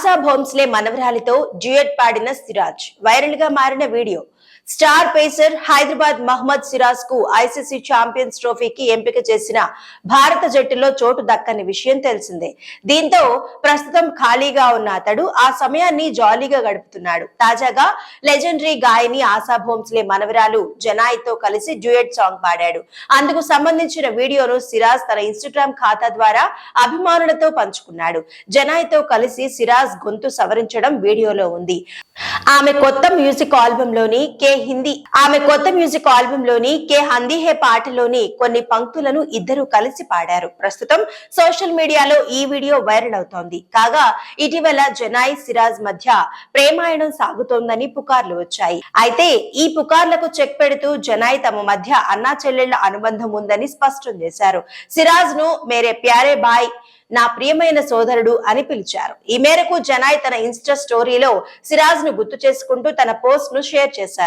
ASHA Bhonsle మనవరాలితో duet పాడిన Siraj viral గా మారిన video. Star pacer Hyderabad Mohammed Siraj కు ఐసీసీ ఛాంపియన్స్ ట్రోఫీకి ఎంపిక చేసిన భారత జట్టులో చోటు దక్కని విషయం తెలిసిందే. దీంతో ప్రస్తుతం ఖాళీగా ఉన్న అతడు ఆ సమయాన్ని జాలీగా గడుపుతున్నాడు. తాజాగా లెజెండరీ గాయని ఆశా భోంస్లే మనవరాలు జనాయితో కలిసి డ్యూయట్ సాంగ్ పాడాడు. అందుకు సంబంధించిన వీడియోను సిరాజ్ తన ఇన్స్టాగ్రామ్ ఖాతా ద్వారా అభిమానులతో పంచుకున్నాడు. జనాయితో కలిసి సిరాజ్ గొంతు సవరించడం వీడియోలో ఉంది. ఆమె కొత్త మ్యూజిక్ ఆల్బమ్ లోని కే హిందీ హే పాటలోని కొన్ని పంక్తులను ఇద్దరు కలిసి పాడారు. ప్రస్తుతం సోషల్ మీడియాలో ఈ వీడియో వైరల్ అవుతోంది. కాగా ఇటీవల జనాయి సిరాజ్ మధ్య ప్రేమాయణం సాగుతోందని పుకార్లు వచ్చాయి. అయితే ఈ పుకార్లకు చెక్ పెడుతూ జనాయి తమ మధ్య అన్నా చెల్లెళ్ల అనుబంధం ఉందని స్పష్టం చేశారు. సిరాజ్ ను మేరే ప్యారే బాయ్, నా ప్రియమైన సోదరుడు అని పిలిచారు. ఈ మేరకు జనాయ్ తన ఇన్స్టా స్టోరీలో సిరాజ్ ను గుర్తు చేసుకుంటూ తన పోస్ట్ ను షేర్ చేశారు.